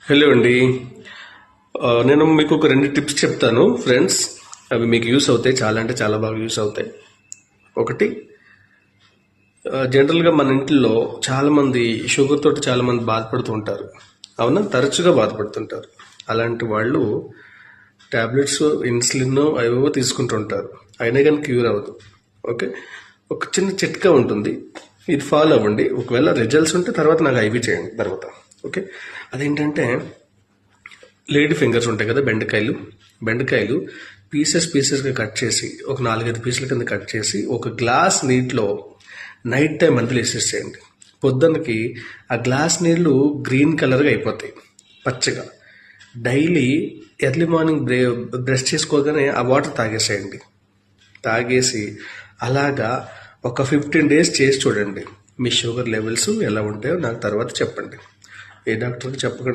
Hello అండి. నేను మీకు ఒక 2 టిప్స్ చెప్తాను ఫ్రెండ్స్. అవి మీకు యూస్ అవుతాయి, చాలా అంటే చాలా బాగా యూస్ అవుతాయి. ఒకటి, జనరల్గా మన ఇంట్లో చాలామంది షుగర్ తోటి చాలామంది బాధపడుతూ ఉంటారు. అవునా, తరచుగా బాధపడుతుంటారు. అలాంటి వాళ్ళు టాబ్లెట్స్, ఇన్సులిన్ అవేవో తీసుకుంటుంటారు, అయినా కానీ క్యూర్ అవ్వదు. ఓకే, ఒక చిన్న చిట్కా ఉంటుంది, ఇది ఫాలో అవ్వండి. ఒకవేళ రిజల్ట్స్ ఉంటే తర్వాత నాకు ఐవి చేయండి తర్వాత. ఓకే, అదేంటంటే లేడీ ఫింగర్స్ ఉంటాయి కదా, బెండకాయలు పీసెస్గా కట్ చేసి ఒక 4-5 పీసుల కింద కట్ చేసి ఒక గ్లాస్ నీటిలో నైట్ టైం అంతా వేసేసేయండి. పొద్దున్నకి ఆ గ్లాస్ నీళ్ళు గ్రీన్ కలర్గా అయిపోతాయి, పచ్చగా. డైలీ ఎర్లీ మార్నింగ్ బ్రష్ చేసుకోగానే ఆ వాటర్ తాగేసేయండి. తాగేసి అలాగా ఒక 15 డేస్ చేసి చూడండి. మీ షుగర్ లెవెల్స్ ఎలా ఉంటాయో నాకు తర్వాత చెప్పండి. ఏ డాక్టర్కి చెప్పకండి.